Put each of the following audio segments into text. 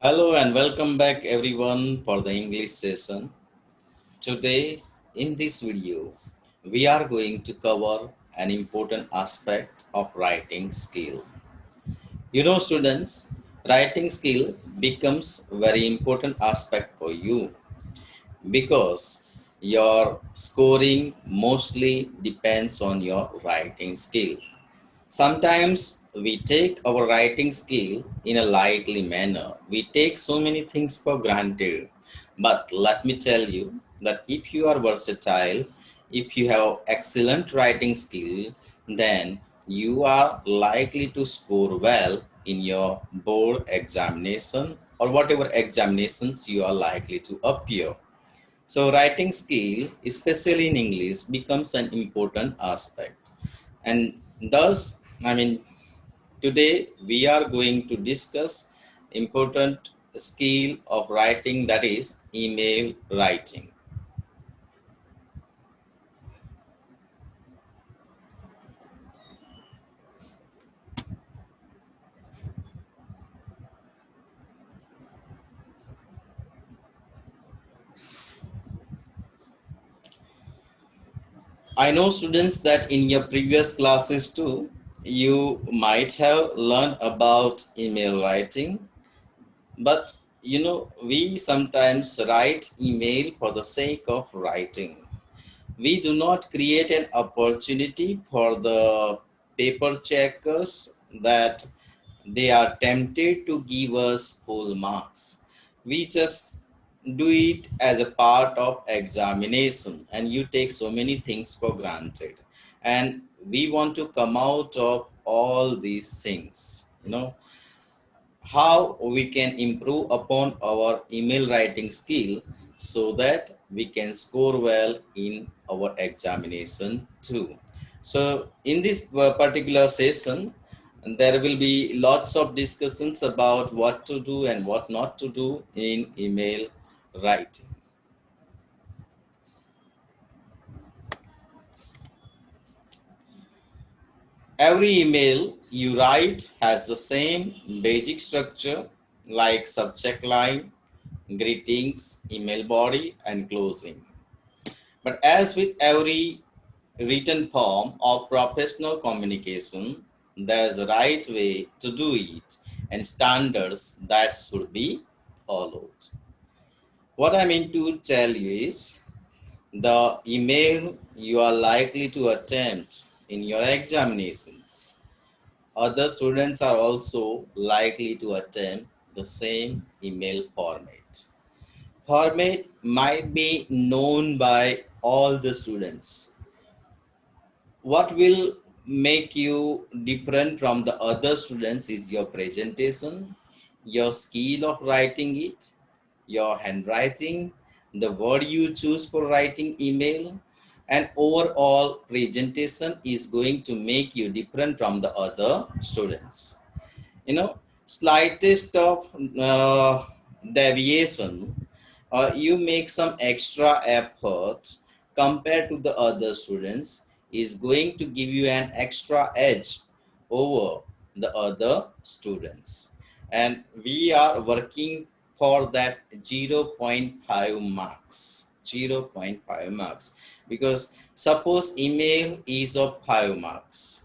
Hello and welcome back everyone for the English session. Today in this video we are going to cover an important aspect of writing skill. Students, writing skill becomes very important aspect for you because your scoring mostly depends on your writing skill. Sometimes we take our writing skill in a lightly manner. We take so many things for granted. But let me tell you that if you are versatile, if you have excellent writing skill, then you are likely to score well in your board examination or whatever examinations you are likely to appear. So writing skill, especially in English, becomes an important aspect. And thus, today we are going to discuss important skill of writing, that is email writing. I know students that in your previous classes too, you might have learned about email writing, but we sometimes write email for the sake of writing. We do not create an opportunity for the paper checkers that they are tempted to give us full marks. We just do it as a part of examination, and you take so many things for granted. And we want to come out of all these things. How we can improve upon our email writing skill so that we can score well in our examination too. So in this particular session, there will be lots of discussions about what to do and what not to do in email writing. Every email you write has the same basic structure like subject line, greetings, email body, and closing. But as with every written form of professional communication, there's a right way to do it and standards that should be followed. What I mean to tell you is the email you are likely to attempt in your examinations. Other students are also likely to attempt the same email format. Format might be known by all the students. What will make you different from the other students is your presentation, your skill of writing it, your handwriting, the word you choose for writing email, and overall presentation is going to make you different from the other students. Slightest of deviation, you make some extra effort compared to the other students is going to give you an extra edge over the other students, and we are working for that zero point 0.5 marks. 0.5 marks, because suppose email is of 5 marks,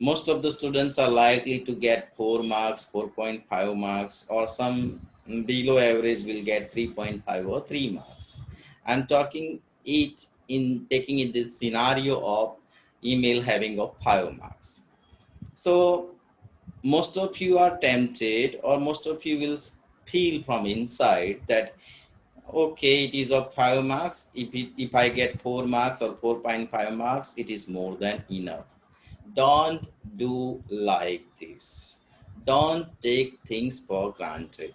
most of the students are likely to get 4 marks, 4.5 marks, or some below average will get 3.5 or 3 marks. I'm talking it in taking in the scenario of email having of 5 marks. So most of you are tempted, or most of you will feel from inside that okay, it is of 5 marks. If I get 4 marks or 4.5 marks, it is more than enough. Don't do like this. Don't take things for granted,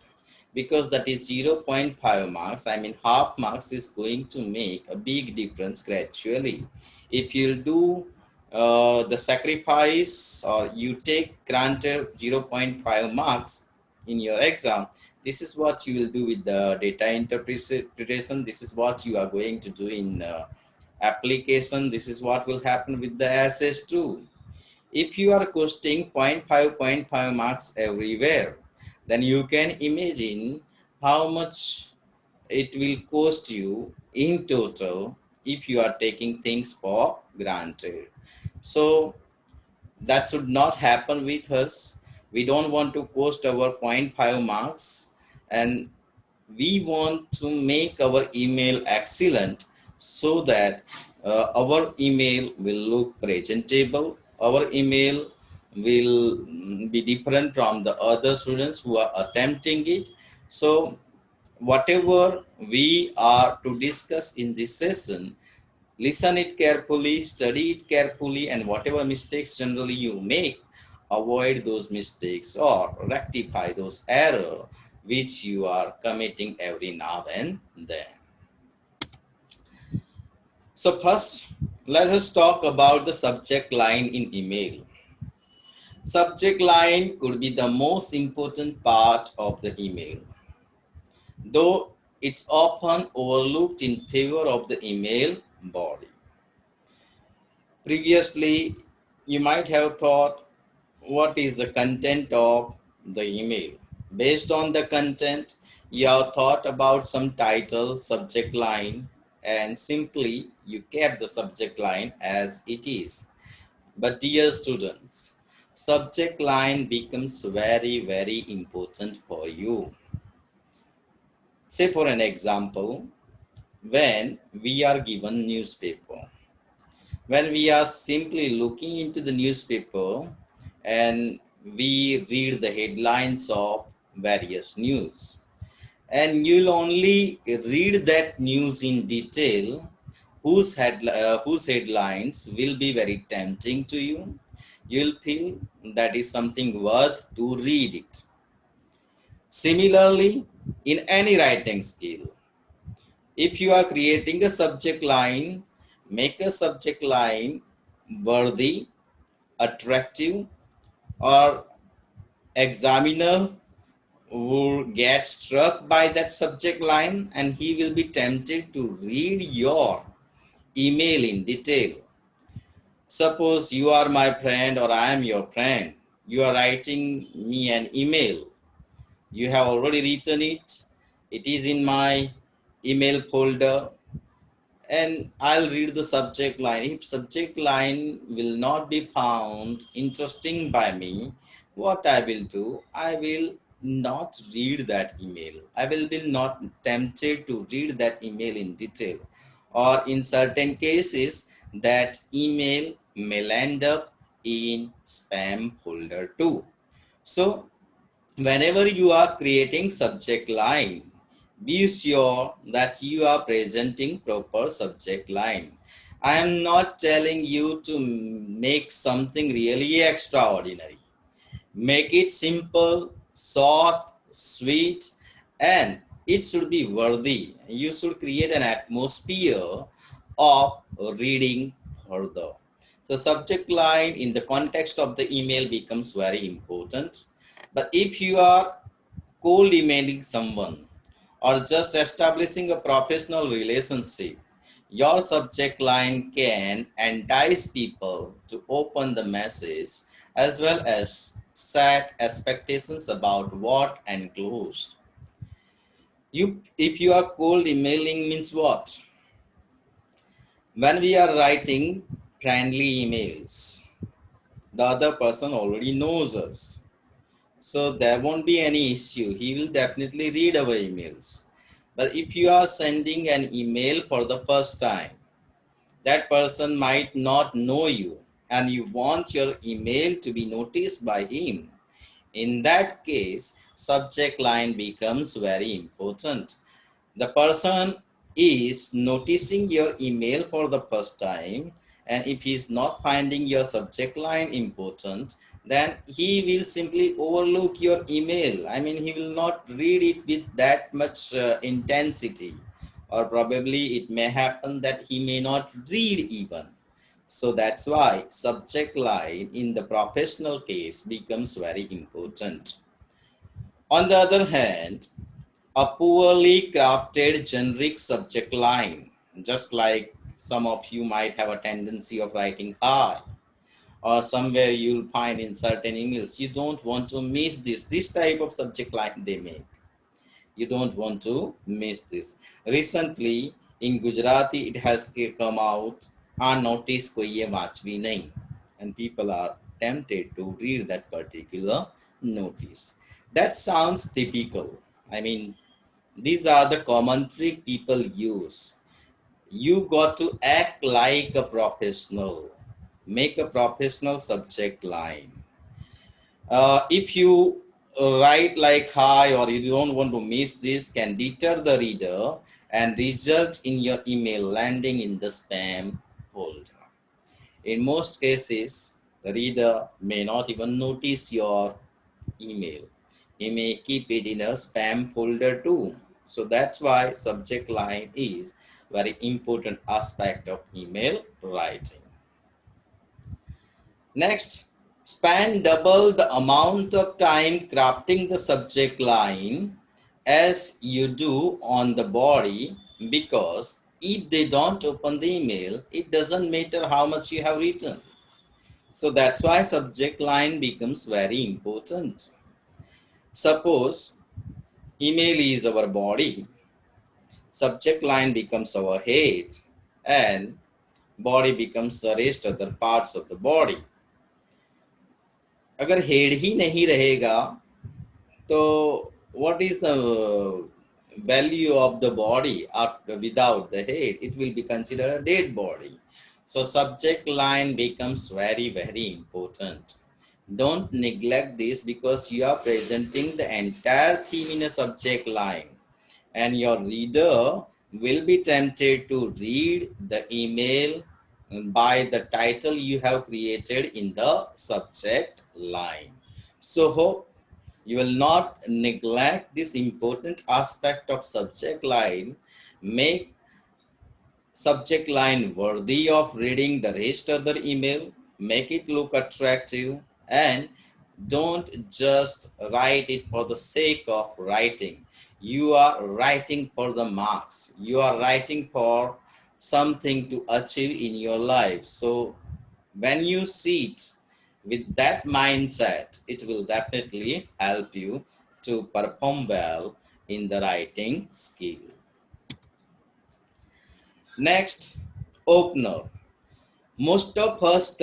because that is zero point 0.5 marks. Half marks is going to make a big difference gradually. If you do the sacrifice, or you take granted 0.5 marks in your exam, this is what you will do with the data interpretation. This is what you are going to do in application. This is what will happen with the essays too. If you are costing 0.5 marks everywhere, then you can imagine how much it will cost you in total if you are taking things for granted. So that should not happen with us. We don't want to cost our zero point 0.5 marks, and we want to make our email excellent so that our email will look presentable. Our email will be different from the other students who are attempting it. So whatever we are to discuss in this session, listen it carefully, study it carefully, and whatever mistakes generally you make, avoid those mistakes or rectify those errors which you are committing every now and then. So first, let us talk about the subject line in email. Subject line could be the most important part of the email, though it's often overlooked in favor of the email body. Previously, you might have thought, what is the content of the email? Based on the content, you have thought about some title, subject line, and simply you kept the subject line as it is. But dear students, subject line becomes very, very important for you. Say for an example, when we are given newspaper, when we are simply looking into the newspaper and we read the headlines of various news, and you'll only read that news in detail, whose headlines will be very tempting to you. You'll feel that is something worth to read it. Similarly, in any writing skill, if you are creating a subject line, make a subject line worthy, attractive, or examiner will get struck by that subject line and he will be tempted to read your email in detail. Suppose you are my friend or I am your friend. You are writing me an email. You have already written it. It is in my email folder, and I'll read the subject line. If subject line will not be found interesting by me, what I will do, I will not read that email. I will be not tempted to read that email in detail. Or in certain cases, that email may land up in spam folder too. So whenever you are creating subject line, be sure that you are presenting proper subject line. I am not telling you to make something really extraordinary. Make it simple, short, sweet, and it should be worthy. You should create an atmosphere of reading further. So subject line in the context of the email becomes very important. But if you are cold emailing someone or just establishing a professional relationship, your subject line can entice people to open the message as well as set expectations about what enclosed. If you are cold emailing means what? When we are writing friendly emails, the other person already knows us. So there won't be any issue. He will definitely read our emails. But if you are sending an email for the first time, that person might not know you and you want your email to be noticed by him. In that case, subject line becomes very important. The person is noticing your email for the first time, and if he is not finding your subject line important, then he will simply overlook your email. I mean, he will not read it with that much intensity, or probably it may happen that he may not read even. So that's why subject line in the professional case becomes very important. On the other hand, a poorly crafted generic subject line, just like some of you might have a tendency of writing hi, or somewhere you'll find in certain emails. You don't want to miss this type of subject line they make. You don't want to miss this. Recently in Gujarati it has come out, "Aa notice koi ye vaachvi nahi," and people are tempted to read that particular notice. That sounds typical. I mean, these are the common trick people use. You got to act like a professional. Make a professional subject line. If you write like "hi" or you don't want to miss this, can deter the reader and result in your email landing in the spam folder. In most cases, the reader may not even notice your email. He may keep it in a spam folder too. So that's why subject line is very important aspect of email writing. Next, spend double the amount of time crafting the subject line as you do on the body, because if they don't open the email, it doesn't matter how much you have written. So that's why subject line becomes very important. Suppose email is our body, subject line becomes our head, and body becomes the rest other parts of the body. अगर head ही नहीं रहेगा तो what is the value of the body after, without the head? It will be considered a dead body. So subject line becomes very important. Don't neglect this, because you are presenting the entire theme in a subject line, and your reader will be tempted to read the email by the title you have created in the subject line. So hope you will not neglect this important aspect of subject line. Make subject line worthy of reading the rest of the email. Make it look attractive, and don't just write it for the sake of writing. You are writing for the marks. You are writing for something to achieve in your life. So when you see it with that mindset, it will definitely help you to perform well in the writing skill. Next, opener. Most of us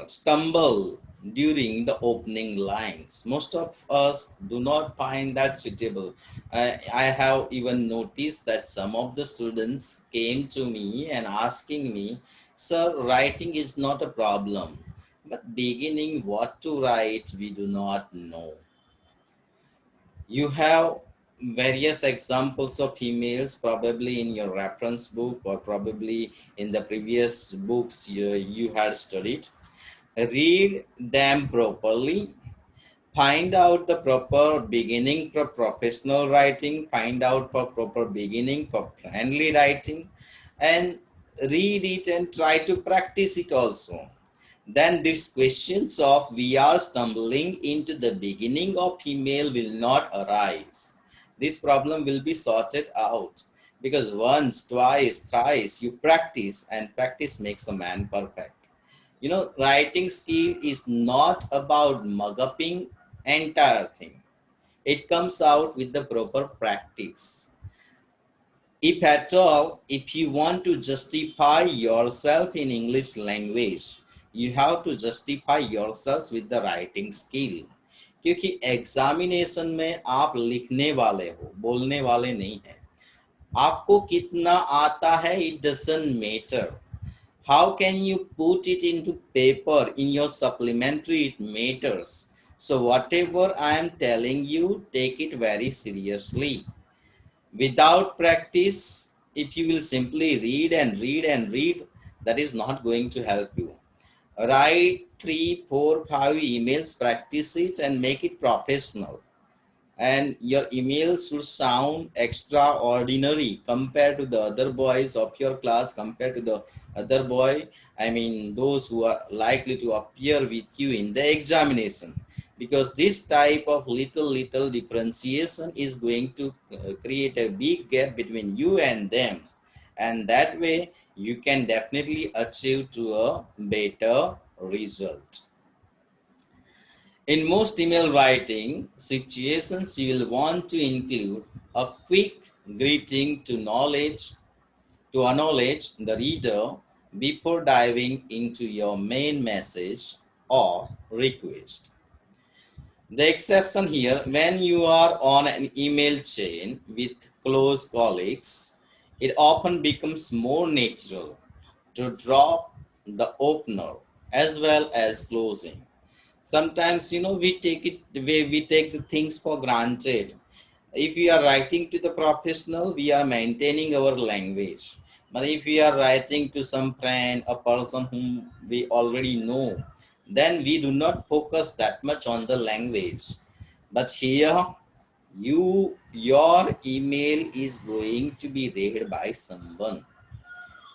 stumble during the opening lines. Most of us do not find that suitable. I have even noticed that some of the students came to me and asking me, "Sir, writing is not a problem, but beginning what to write, we do not know." You have various examples of emails probably in your reference book, or probably in the previous books you had studied. Read them properly. Find out the proper beginning for professional writing. Find out for proper beginning for friendly writing, and read it and try to practice it also. Then these questions of "we are stumbling into the beginning of email" will not arise. This problem will be sorted out, because once, twice, thrice you practice, and practice makes a man perfect. You know, writing skill is not about mug upping entire thing. It comes out with the proper practice. If at all, if you want to justify yourself in English language, you have to justify yourselves with the writing skill. क्योंकि examination में आप लिखने वाले हो, बोलने वाले नहीं हैं. आपको कितना आता है, it doesn't matter. How can you put it into paper in your supplementary? It matters. So whatever I am telling you, take it very seriously. Without practice, if you will simply read and read and read, that is not going to help you. Write 3, 4, 5 emails, practice it and make it professional. And your emails should sound extraordinary compared to the other boys of your class, compared to the other boy, I mean those who are likely to appear with you in the examination. Because this type of little differentiation is going to create a big gap between you and them, and that way you can definitely achieve to a better result. In most email writing situations, you will want to include a quick greeting to acknowledge the reader before diving into your main message or request. The exception here, when you are on an email chain with close colleagues, it often becomes more natural to drop the opener as well as closing. Sometimes, we take the things for granted. If we are writing to the professional, we are maintaining our language. But if we are writing to some friend, a person whom we already know, then we do not focus that much on the language. But here, your email is going to be read by someone.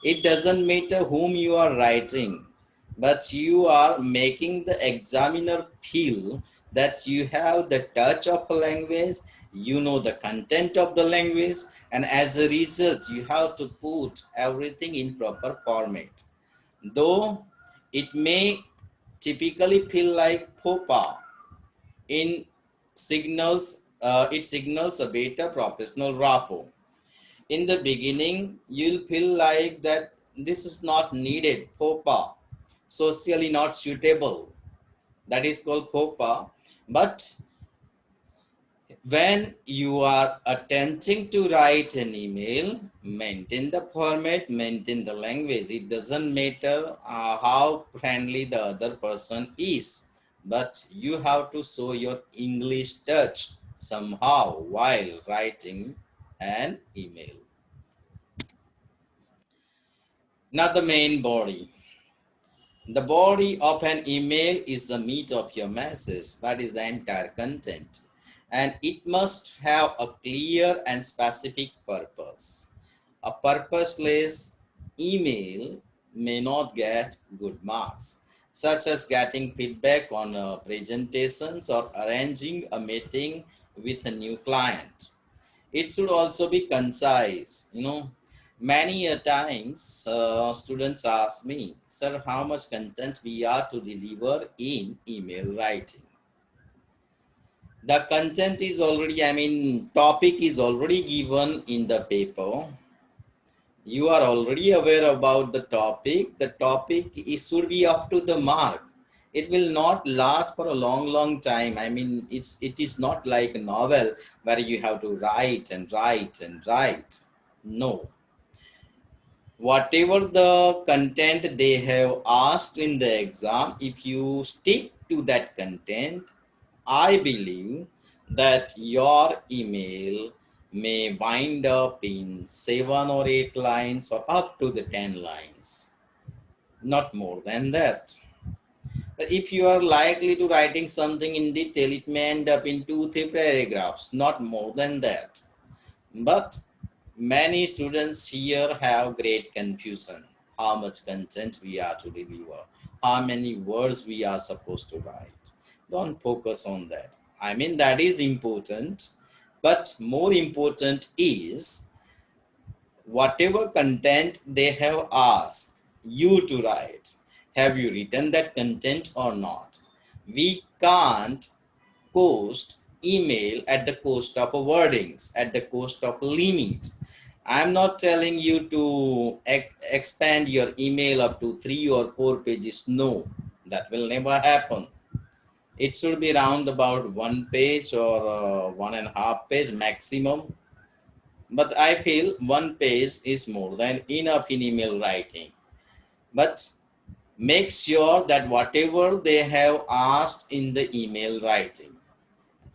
It doesn't matter whom you are writing, but you are making the examiner feel that you have the touch of a language, you know the content of the language, and as a result, you have to put everything in proper format. Though it may typically feel like faux pas, in it signals a better professional rapport. In the beginning, you'll feel like that this is not needed, faux pas, socially not suitable. That is called faux pas. But when you are attempting to write an email, maintain the format, maintain the language. It doesn't matter how friendly the other person is, but you have to show your English touch somehow while writing an email. Now the main body. The body of an email is the meat of your message, that is the entire content. And it must have a clear and specific purpose. A purposeless email may not get good marks, such as getting feedback on presentations or arranging a meeting with a new client. It should also be concise. Many a times students ask me, sir, how much content we are to deliver in email writing? The content is already, topic is already given in the paper. You are already aware about the topic. The topic should be up to the mark. It will not last for a long time. It is not like a novel where you have to write and write and write. No. Whatever the content they have asked in the exam, if you stick to that content, I believe that your email may wind up in 7 or 8 lines or up to the 10 lines, not more than that. But if you are likely to writing something in detail, it may end up in 2-3 paragraphs, not more than that. But many students here have great confusion. How much content we are to deliver, how many words we are supposed to write. Don't focus on that. That is important, but more important is whatever content they have asked you to write. Have you written that content or not? We can't cost email at the cost of wordings, at the cost of limits. I'm not telling you to expand your email up to 3 or 4 pages. No, that will never happen. It should be around about 1 page or 1.5 page maximum. But I feel 1 page is more than enough in email writing. But make sure that whatever they have asked in the email writing,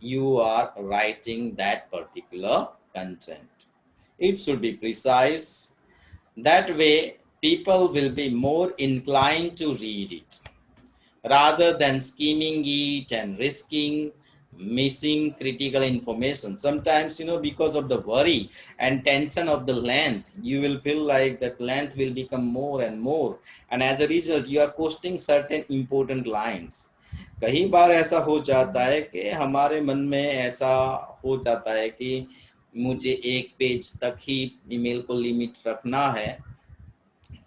you are writing that particular content. It should be precise. That way, people will be more inclined to read it rather than skimming it and risking missing critical information. Sometimes, because of the worry and tension of the length, you will feel like that length will become more and more. And as a result, you are posting certain important lines. कई बार ऐसा हो जाता है कि हमारे मन में ऐसा हो जाता है कि मुझे 1 पेज तक ही ईमेल को लिमिट रखना है,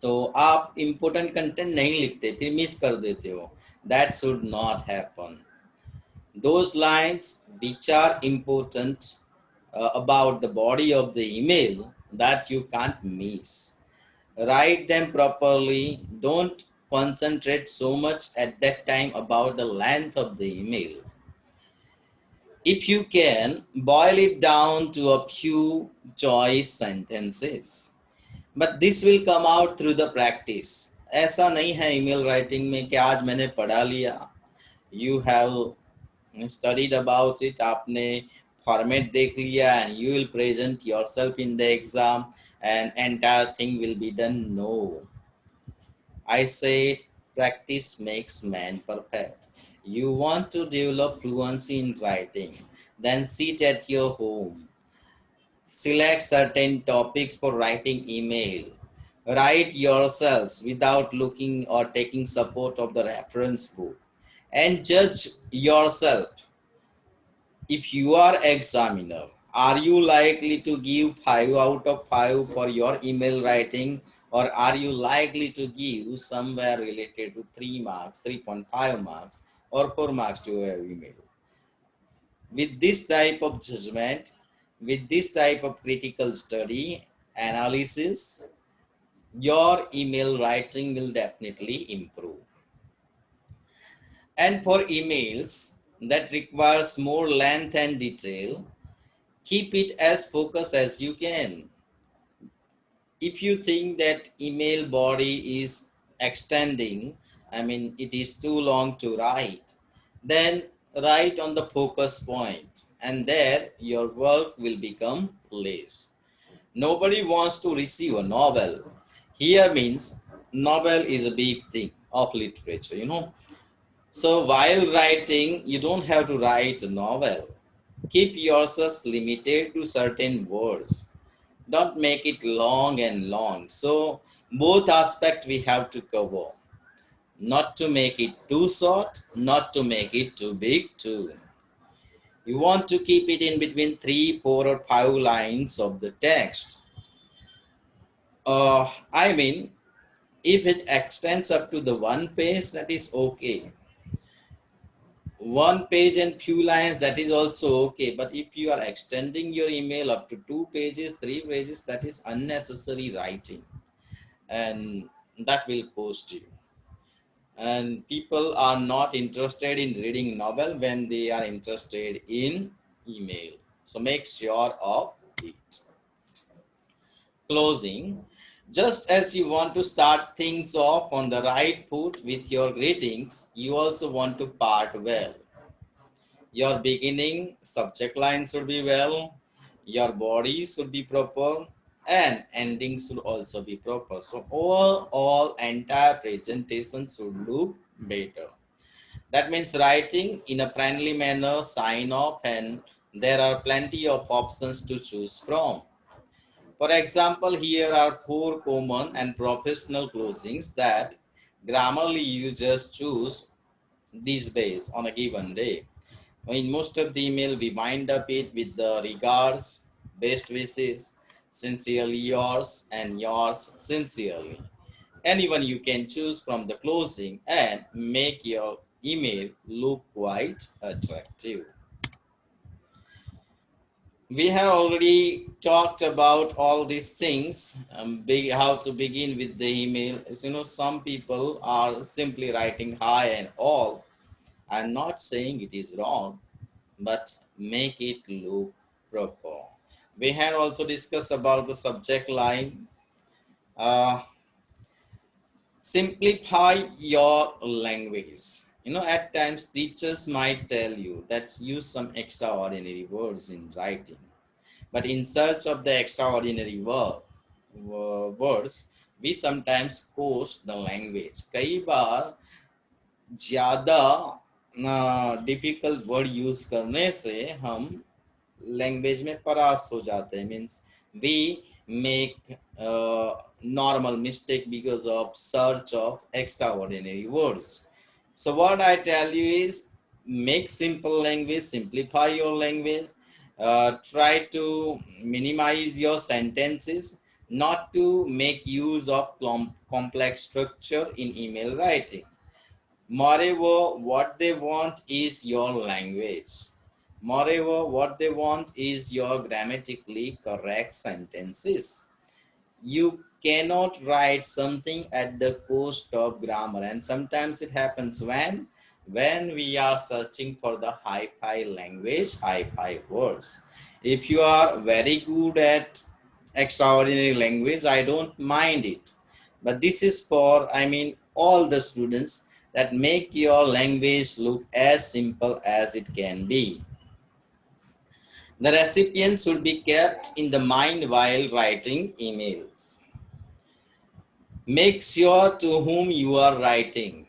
तो आप इम्पोर्टेंट कंटेंट नहीं लिखते, फिर मिस कर देते हो. That should not happen. Those lines which are important about the body of the email that you can't miss. Write them properly. Don't concentrate so much at that time about the length of the email. If you can, boil it down to a few choice sentences. But this will come out through the practice. ऐसा नहीं है email writing में कि आज मैंने पढ़ा लिया. You have studied about it, आपने format देख लिया and you will present yourself in the exam and entire thing will be done. No. I said practice makes man perfect. You want to develop fluency in writing, then sit at your home. Select certain topics for writing email. Write yourselves without looking or taking support of the reference book. And judge yourself. If you are examiner, are you likely to give 5 out of 5 for your email writing, or are you likely to give somewhere related to 3 marks, 3.5 marks, or 4 marks to your email? With this type of judgment, with this type of critical study, analysis, your email writing will definitely improve. And for emails that requires more length and detail, keep it as focused as you can. If you think that email body is extending, I mean it is too long to write, then write on the focus point, and there your work will become less. Nobody wants to receive a novel. Here means novel is a big thing of literature, you know. So while writing, you don't have to write a novel. Keep yourself limited to certain words. Don't make it long and long. So both aspects we have to cover. Not to make it too short, not to make it too big too. You want to keep it in between 3, 4 or 5 lines of the text. I mean, if it extends up to the 1 page, that is okay. 1 page and few lines, that is also okay. But if you are extending your email up to 2 pages, 3 pages, that is unnecessary writing, and that will cost you. And people are not interested in reading novel when they are interested in email. So make sure of it. Closing. Just as you want to start things off on the right foot with your greetings, you also want to part well. Your beginning subject line should be well, your body should be proper, and ending should also be proper. So overall entire presentation should look better. That means writing in a friendly manner, sign off, and there are plenty of options to choose from. For example, here are 4 common and professional closings that Grammarly users choose these days on a given day. In most of the email, we wind up it with the regards, best wishes, sincerely yours, and yours sincerely. Anyone you can choose from the closing and make your email look quite attractive. We have already talked about all these things, how to begin with the email. As you know, some people are simply writing hi and all. I'm not saying it is wrong, but make it look proper. We had also discussed about the subject line. Uh, Simplify your language. You know, at times teachers might tell you that use some extraordinary words in writing, but in search of the extraordinary words, we sometimes coast the language. कई बार ज़्यादा difficult word use करने से हम language में परास्त हो जाते हैं. Means we make normal mistake because of search of extraordinary words. So what I tell you is make simple language, simplify your language, try to minimize your sentences. not to make use of complex structure in email writing. Moreover, what they want is your language. Moreover, what they want is your grammatically correct sentences. You cannot write something at the cost of grammar, and sometimes it happens when we are searching for the hi-fi language, hi-fi words. If you are very good at extraordinary language, I don't mind it, but this is for, I mean, all the students, that make your language look as simple as it can be. The recipient should be kept in the mind while writing emails. Make sure to whom you are writing.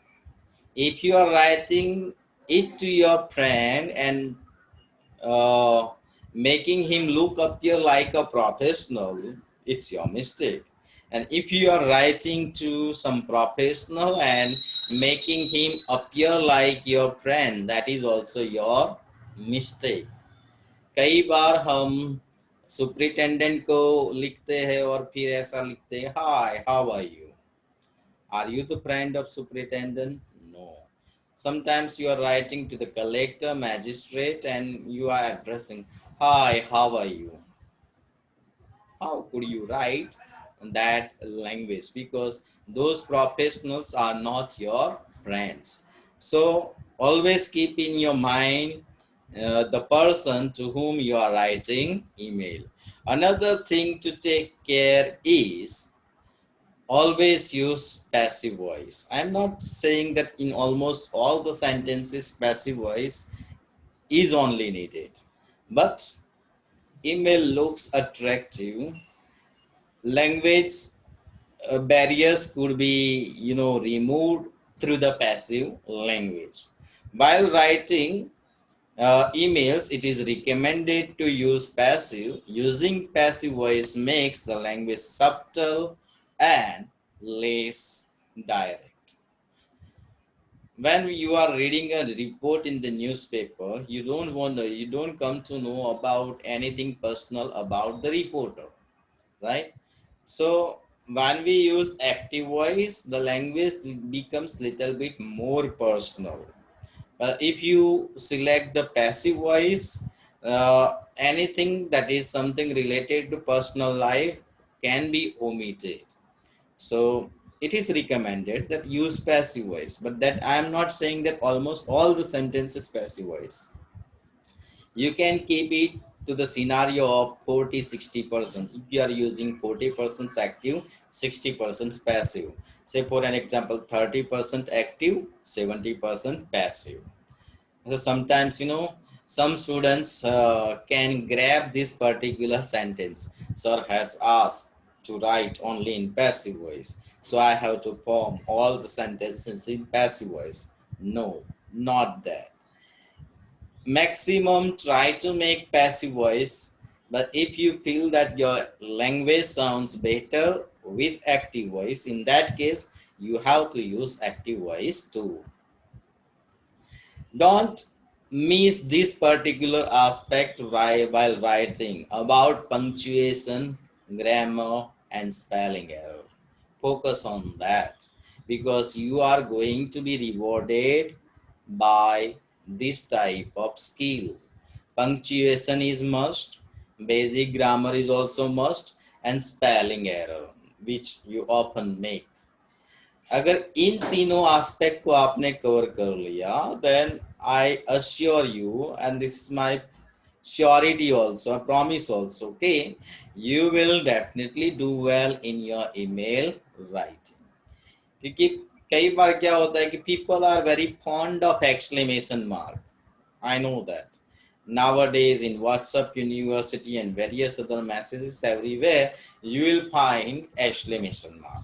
If you are writing it to your friend and uh, making him look appear like a professional, it's your mistake. And if you are writing to some professional and making him appear like your friend, that is also your mistake. कई बार हम superintendent को लिखते हैं और फिर ऐसा लिखते हैं, hi how are you, are you the friend of superintendent? No. Sometimes you are writing to the collector, magistrate, and you are addressing, hi, how are you? How could you write that language? Because those professionals are not your friends. So always keep in your mind the person to whom you are writing email. Another thing to take care is always use passive voice. I'm not saying that in almost all the sentences passive voice is only needed, but email looks attractive. Language barriers could be, removed through the passive language. While writing emails, it is recommended to use passive. Using passive voice makes the language subtle and less direct. When you are reading a report in the newspaper, you don't come to know about anything personal about the reporter, right? So when we use active voice, the language becomes little bit more personal. But if you select the passive voice, anything that is something related to personal life can be omitted. So it is recommended that use passive voice, but that I am not saying that almost all the sentences passive voice. You can keep it to the scenario of 40-60%. If you are using 40% active, 60% passive. Say for an example, 30% active, 70% passive. So sometimes, some students can grab this particular sentence. Sir has asked to write only in passive voice, so I have to form all the sentences in passive voice. No, not that. Maximum try to make passive voice, but if you feel that your language sounds better with active voice, in that case, you have to use active voice too. Don't miss this particular aspect while writing about punctuation, grammar, and spelling error. Focus on that because you are going to be rewarded by this type of skill. Punctuation is must, basic grammar is also must, and spelling error, which you often make. अगर इन तीनों aspect को आपने cover कर लिया, then I assure you, and this is my surety also, a promise also, okay, you will definitely do well in your email writing. क्योंकि कई बार क्या होता है कि people are very fond of exclamation mark. I know that. Nowadays in WhatsApp University and various other messages everywhere, you will find exclamation mark.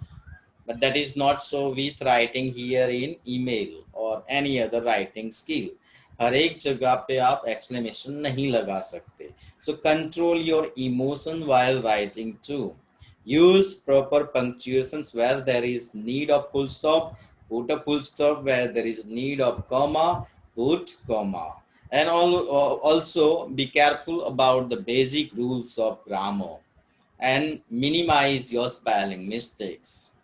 But that is not so with writing here in email or any other writing skill. हर एक जगह पे आप exclamation नहीं लगा सकते. So control your emotion while writing too. Use proper punctuations where there is need of full stop. Put a full stop where there is need of comma. Put comma. And also be careful about the basic rules of grammar. and minimize your spelling mistakes.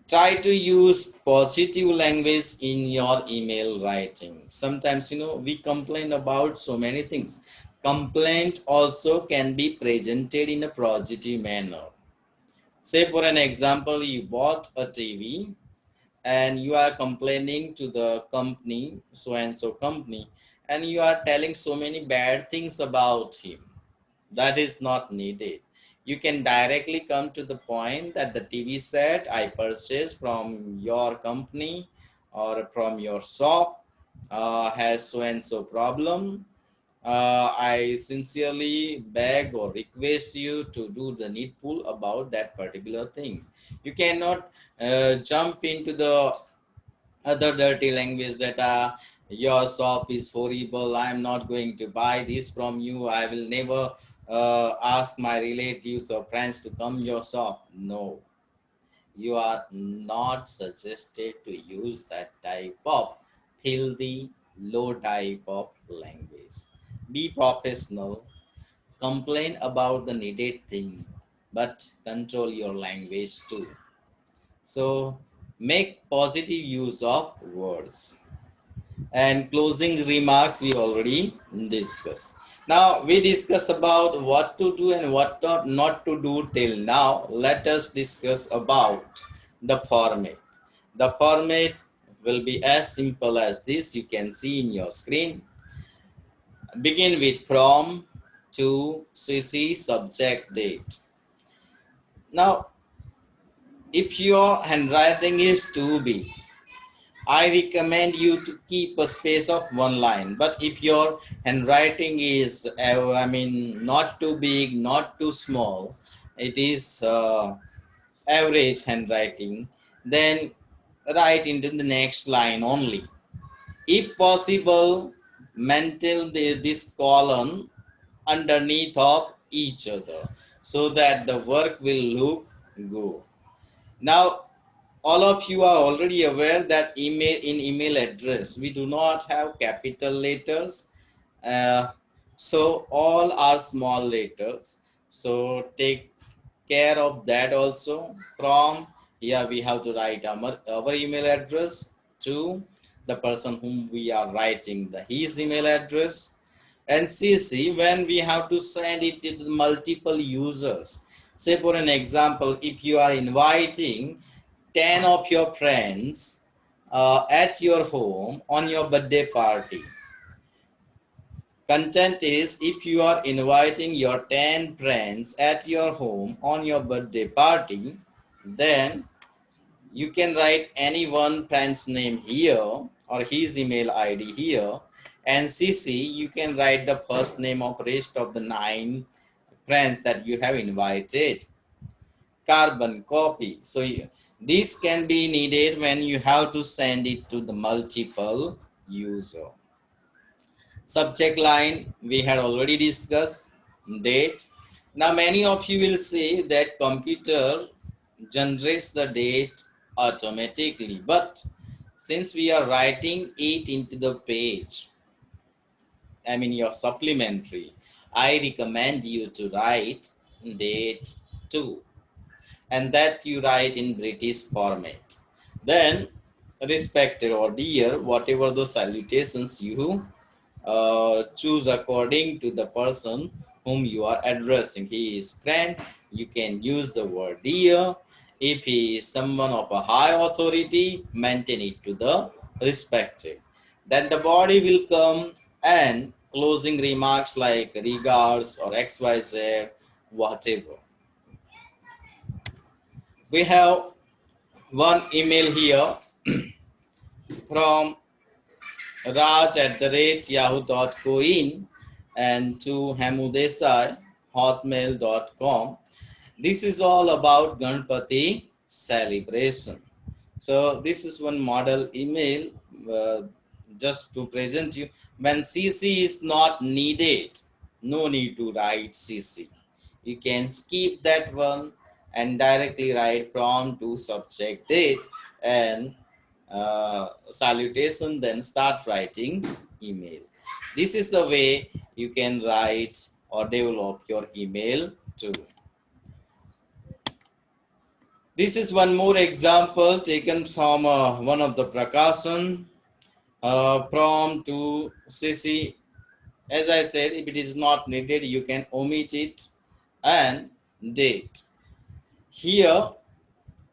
Try to use positive language in your email writing. Sometimes, we complain about so many things. Complaint also can be presented in a positive manner. Say, for an example, you bought a TV and you are complaining to the company, so and so company, and you are telling so many bad things about him. That is not needed. You can directly come to the point that the TV set I purchased from your company or from your shop has so and so problem. I sincerely beg or request you to do the needful about that particular thing. You cannot jump into the other dirty language that your shop is horrible, I'm not going to buy this from you, I will never ask my relatives or friends to come your shop. No, you are not suggested to use that type of filthy low type of language. Be professional, complain about the needed thing, but control your language too. So make positive use of words. And closing remarks we already discussed. Now we discuss about what to do and what not to do till now. Let us discuss about the format. The format will be as simple as this. You can see in your screen. Begin with from to CC subject date. Now, if your handwriting is too big, I recommend you to keep a space of one line. But if your handwriting is, not too big, not too small, it is average handwriting, then write into the next line only. If possible, maintain this column underneath of each other so that the work will look good. Now, all of you are already aware that email address we do not have capital letters, uh, so all are small letters. So take care of that also. From here we have to write our email address to the person whom we are writing his email address, and CC when we have to send it to multiple users. Say for an example, if you are inviting 10 of your friends at your home on your birthday party. Content is, if you are inviting your 10 friends at your home on your birthday party, then you can write any one friend's name here or his email ID here, and CC you can write the first name of rest of the 9 friends that you have invited. Carbon copy. So this can be needed when you have to send it to the multiple user. Subject line we had already discussed. Date. Now many of you will say that computer generates the date automatically, but since we are writing it into the page, your supplementary, I recommend you to write date 2, and that you write in British format. Then, respected or dear, whatever the salutations you choose according to the person whom you are addressing. He is friend, you can use the word dear. If he is someone of a high authority, maintain it to the respected. Then the body will come and closing remarks like regards or XYZ, whatever. We have one email here from raj@yahoo.co.in and to hamudesai hotmail.com. This is all about Ganpati celebration. So this is one model email just to present you. When CC is not needed, no need to write CC. You can skip that one and directly write from to subject date and salutation, then start writing email. This is the way you can write or develop your email 2. This is one more example taken from one of the Prakashan from to CC. As I said, if it is not needed, you can omit it. And date. Here,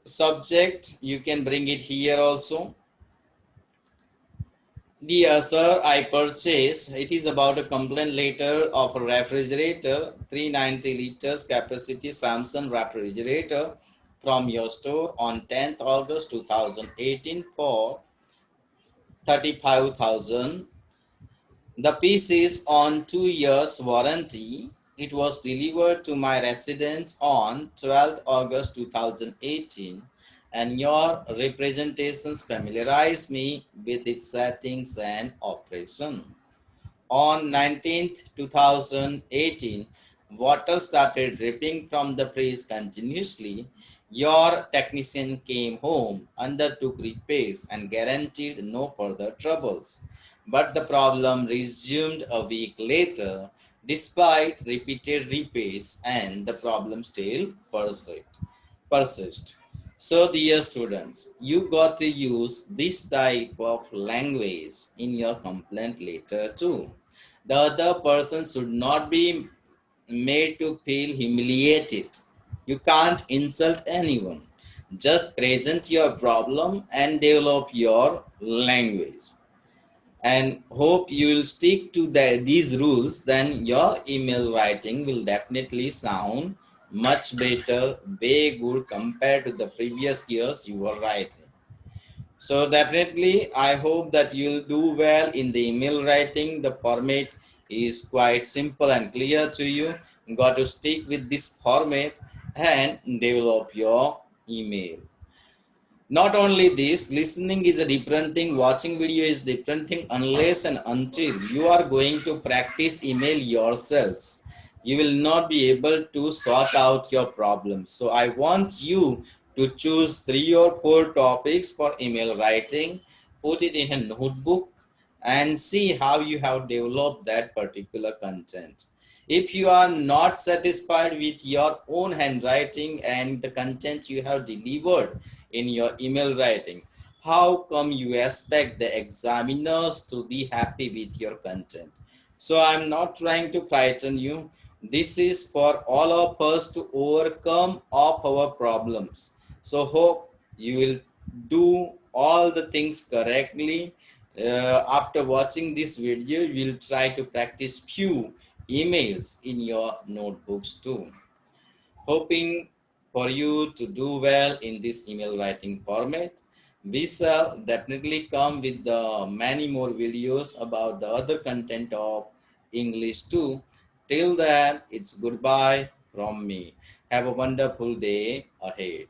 subject, you can bring it here also. Dear sir, I purchased, it is about a complaint letter of a refrigerator, 390 liters capacity Samsung refrigerator from your store on 10th August 2018 for 35,000. The piece is on 2 years warranty. It was delivered to my residence on 12th August 2018 and your representations familiarized me with its settings and operation. On 19th 2018, water started dripping from the fridge continuously. Your technician came home, undertook repairs, and guaranteed no further troubles. But the problem resumed a week later, despite repeated repairs, and the problem still persist. So, dear students, you got to use this type of language in your complaint letter too. The other person should not be made to feel humiliated. You can't insult anyone. Just present your problem and develop your language. And hope you will stick to these rules, then your email writing will definitely sound much better, way good compared to the previous years you were writing. So definitely, I hope that you'll do well in the email writing. The format is quite simple and clear to you. You got to stick with this format and develop your email. Not only this, listening is a different thing, watching video is different thing unless and until you are going to practice email yourselves. You will not be able to sort out your problems. So I want you to choose 3 or 4 topics for email writing, put it in a notebook and see how you have developed that particular content. If you are not satisfied with your own handwriting and the content you have delivered in your email writing, how come you expect the examiners to be happy with your content? So I'm not trying to frighten you. This is for all of us to overcome of our problems. So hope you will do all the things correctly. After watching this video, you will try to practice few emails in your notebooks too. Hoping for you to do well in this email writing format. We shall definitely come with the many more videos about the other content of English too. Till then, it's goodbye from me. Have a wonderful day ahead.